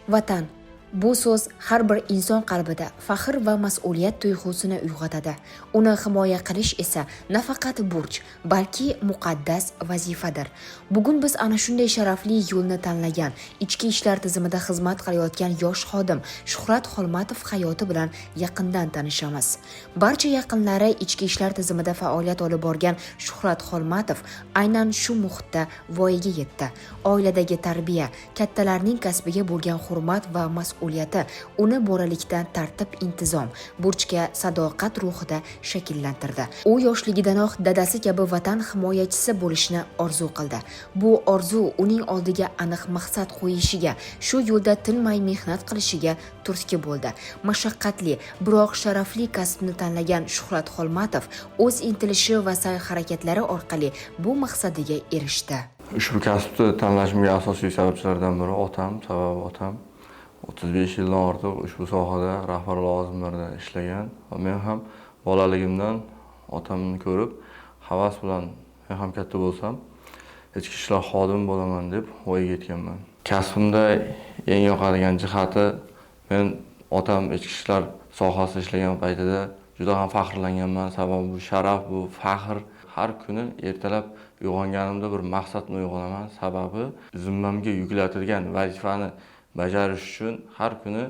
Vatan. Bu so'z har bir inson qalbida faxr va mas'uliyat tuyg'usini uyg'otadi. Uni himoya qilish esa nafaqat burch, balki muqaddas vazifadir. Bugun biz ana shunday sharafli yo'lni tanlagan, ichki ishlar tizimida xizmat qilayotgan yosh xodim Shuhrat Xolmatov hayoti bilan yaqindan tanishamiz. Barcha yaqinlari ichki ishlar tizimida faoliyat olib borgan Shuhrat Xolmatov aynan shu muhitda voyaga yetdi. Oiladagi tarbiya, kattalarning kasbiga bo'lgan hurmat va mas'uliyati uni bolalikdan tartib, intizom, burchga sadoqat ruhida shakllantirdi. U yoshligidanoq dadasi kabi vatan himoyachisi bo'lishni orzu qildi. Bu orzu uning oldiga aniq maqsad qo'yishiga, shu yo'lda tinmay mehnat qilishiga turtki bo'ldi. Mashaqqatli, biroq sharafli kasbni tanlagan Shuhrat Xolmatov o'z intilishi va sa'y-harakatlari orqali bu maqsadiga erishdi. Ushbu kasbni tanlashimga asosiy sababchilardan biri otam, sababi otam 35 yildan ortiq ushbu sohada rahbar lavozimlarda ishlagan va men ham bolaligimdan otamni ko'rib havas bilan men ham katta bo'lsam ichki ishlar xodimi bo'laman deb voyaga yetganman. Kasbimda eng yoqadigan jihati men otam ichki ishlar sohasida ishlagan paytida juda ham faxrlanganman. Sababi bu sharaf, bu faxr. Har kuni ertalab uyg'onganimda bir maqsadni uyg'onaman. Sababi zimmamga yuklatilgan vazifani bajarish uchun har kuni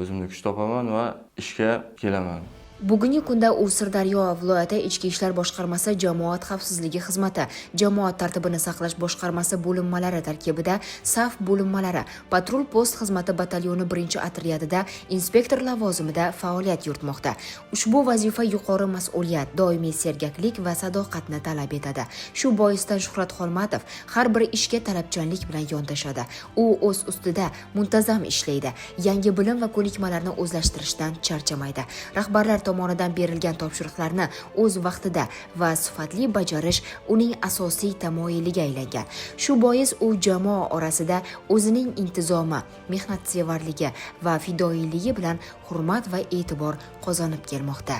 o'zimni kuch topaman va ishga kelaman. Bugungi kunda u Sirdaryo viloyati Ichki ishlar boshqarmasi jamoat xavfsizligi xizmati, jamoat tartibini saqlash boshqarmasi bo'linmalari tarkibida saf bo'linmalari, patrul post xizmati batalyoni 1-otryadida inspektor lavozimida faoliyat yuritmoqda. Ushbu vazifa yuqori mas'uliyat, doimiy sergaklik va sadoqatni talab etadi. Shu boisdan Shuhrat Xolmatov har bir ishga talabchanlik bilan yondashadi. U o'z ustida muntazam ishlaydi. Yangi bilim va ko'nikmalarni o'zlashtirishdan charchamaydi. Rahbarlar tomonidan berilgan topshiriqlarni o'z vaqtida va sifatli bajarish uning asosiy tamoyiliga aylangan. Shu bois u jamoa orasida o'zining intizomi, mehnatsevarligi va fidoyiligi bilan hurmat va e'tibor qozonib kelmoqda.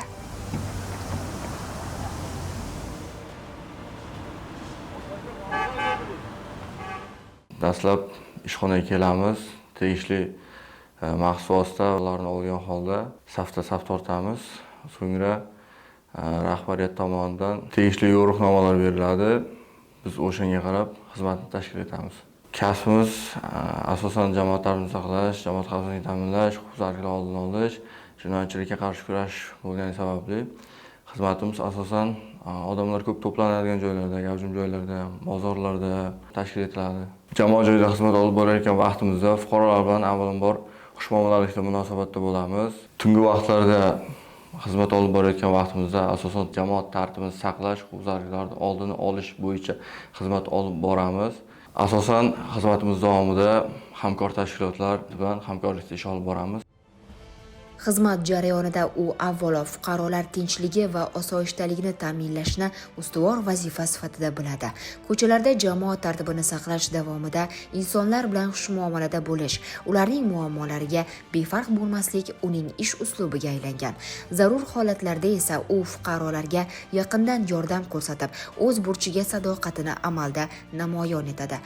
Dastlab ishxonaga kelamiz, tegishli maxsus vositalarni olgan holda safda saf tortamiz. So'ngra rahbariyat tomonidan tegishli yo'riqnomalar beriladi. Biz o'shanga qarab xizmatni tashkil etamiz. Kasbimiz asosan jamoat tartibini saqlash, jamoat xavfsizligini ta'minlash, huquqbuzarliklar oldini olish, jinoyatchilikka qarshi kurash bo'lgani sababli xizmatimiz asosan odamlar ko'p to'planadigan joylarda, gavjum joylarda, bozorlarda tashkil etiladi. Jamoat joyida xizmat olib borayotgan vaqtimizda fuqarolar bilan avvalambor xushmuomalalikda munosabatda bo'lamiz. Tungi vaqtlarda xizmat olib borayotgan vaqtimizda asosan jamoat tartibini saqlash, huquqbuzarliklarni oldini olish bo'yicha xizmat olib boramiz. Asosan xizmatimiz davomida hamkor tashkilotlar bilan hamkorlikda ish olib boramiz. Xizmat jarayonida u avvalo fuqarolar tinchligi va osoyishtaligini ta'minlashni ustuvor vazifa sifatida biladi. Ko'chalarda jamoat tartibini saqlash davomida insonlar bilan xushmuomalada bo'lish, ularning muammolariga befarq bo'lmaslik uning ish uslubiga aylangan. Zarur holatlarda esa u fuqarolarga yaqindan yordam ko'rsatib, o'z burchiga sadoqatini amalda namoyon etadi.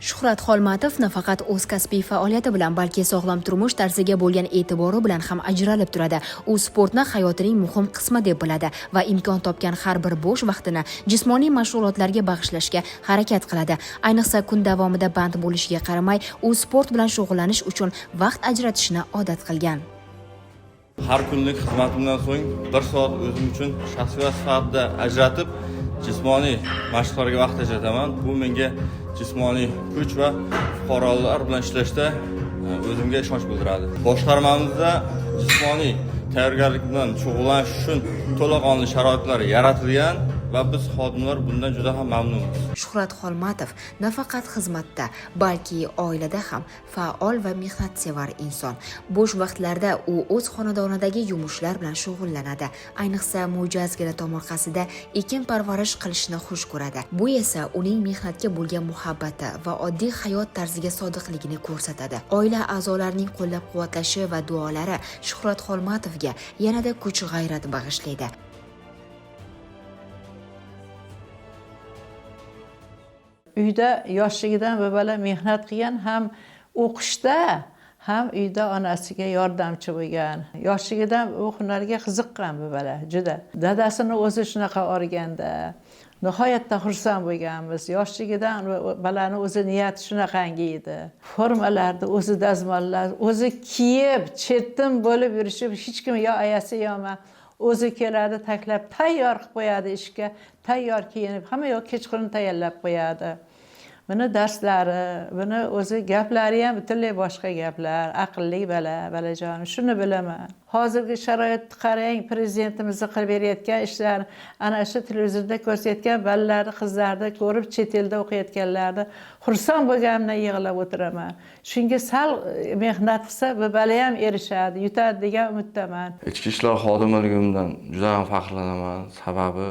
Shuhrat Xolmatov nafaqat o'z kasbiy faoliyati bilan, balki sog'lom turmush tarziga bo'lgan e'tibori bilan ham ajralib turadi. U sportni hayotining muhim qismi deb biladi va imkon topgan har bir bo'sh vaqtini jismoniy mashg'ulotlarga bag'ishlashga harakat qiladi. Ayniqsa kun davomida band bo'lishiga qaramay, u sport bilan shug'ullanish uchun vaqt ajratishni odat qilgan. Har kunlik xizmatimdan so'ng 1 soat o'zim uchun shaxsiy sifatida ajratib, jismoniy mashqlarga vaqt ajrataman. Bu menga jismoniy kuch va fuqarolar bilan ishlashda o'zimga ishonch bildiradi. Boshqarmamizda jismoniy tayyorgarlik bilan shug'ullanish uchun to'laqonli sharoitlar yaratilgan va biz xodimlar bundan juda ham mamnunmiz. Shuhrat Xolmatov nafaqat xizmatda, balki oilada ham faol va mehnatsevar inson. Bo'sh vaqtlarda u o'z xonadonidagi yumushlar bilan shug'ullanadi. Ayniqsa mo'jazgina tomorqasida ekin parvarish qilishni xush ko'radi. Bu esa uning mehnatga bo'lgan muhabbati va oddiy hayot tarziga sodiqligini ko'rsatadi. Oila a'zolarining qo'llab-quvvatlashi va duolari Shuhrat Xolmatovga yanada kuch-g'ayrat bag'ishlaydi. Uyda yoshligidan bobala mehnat qilgan, ham o'qishda ham uyda onasiga yordamchi bo'lgan. Yoshligidan u hunarga qiziqqan bu bola juda. Dadasini o'zi shunaqa o'rganda. Nihoyatda xursand bo'lganmiz. Yoshligidan balani o'zi niyati shunaqangi edi. Formalarni o'zi dazmollab, o'zi kiyib, chetdan bo'lib yurishib, hech kim yo ayasi yo'ma. O'zi keladi, taklab tayyor qilib qo'yadi ishga, tayyor kiyinib, hamma yo'q kechqurun tayyorlab qo'yadi. Buni darslari, buni o'zi gaplari ham butunlay boshqa gaplar, aqlli balajonim, shuni bilaman. Hozirgi sharoitni qarang, prezidentimiz qilib berayotgan ishlarni, ana shu televizorda ko'rsatgan balalarni, qizlarni ko'rib, chet elda o'qiyotganlarni xursand bo'lganimdan yig'lab o'tiraman. Shunga sal mehnat qilsa, bu bala ham erishadi, yutadi degan umiddaman. Ichki ishlar xodimligimdan juda ham faxrlanaman. Sababi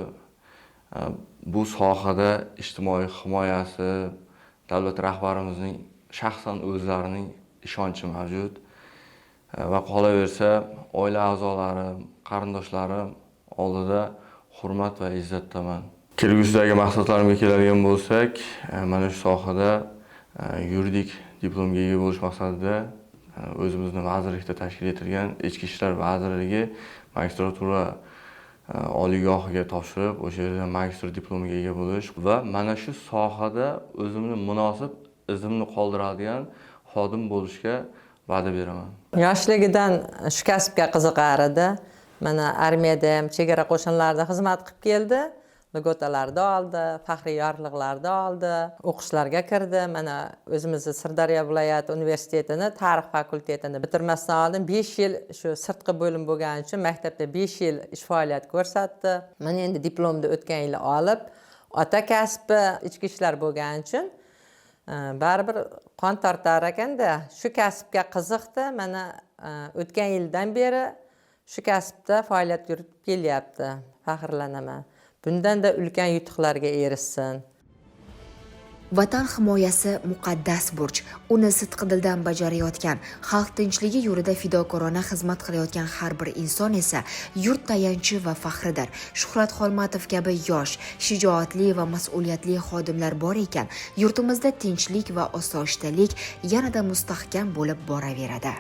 bu sohada ijtimoiy himoyasi, davlat rahbarimizning shaxsan o'zlarining ishonchi mavjud. Va qolaversa, oila a'zolarim, qarindoshlarim oldida hurmat va izzatdaman. Kelgusidagi maqsadlarimga keladigan bo'lsak, mana shu sohada yuridik diplomga ega bo'lish maqsadida o'zimizni vazirlikda tashkil etilgan Ichki ishlar vazirligi magistratura oliygohiga topshirib, o'sha yerda magistr diplomiga ega bo'lish va mana shu sohada o'zimni munosib izimni qoldiradigan xodim bo'lishga va'da beraman. Yoshligidan shu kasbga qiziqar edi. Mana armiyada ham chegara qo'shinlarida xizmat qilib keldi. Ligotalarda oldi, faxriy yorliqlarda oldi, o'qishlarga kirdi. Mana o'zimizni Sirdaryo viloyati universitetini tarix fakultetini bitirmasdan oldin 5 yil shu sirtqi bo'lim bo'lgani uchun maktabda 5 yil ish faoliyat ko'rsatdi. Mana endi diplomni o'tgan yil olib, ota kasbi ichki ishlar bo'lgani uchun baribir qon tortar ekanda, shu kasbga qiziqdi. Mana o'tgan yildan beri shu kasbda faoliyat yuritib kelyapti. Faxrlanaman. Bundan da ulkan yutuqlarga erishsin. Vatan himoyasi muqaddas burch. Uni sidqidildan bajarayotgan, xalq tinchligi yo'lida fidokorona xizmat qilayotgan har bir inson esa yurt tayanchi va faxridir. Shuhrat Xolmatov kabi yosh, shijoatli va mas'uliyatli xodimlar bor ekan, yurtimizda tinchlik va osoyishtalik yanada mustahkam bo'lib boraveradi.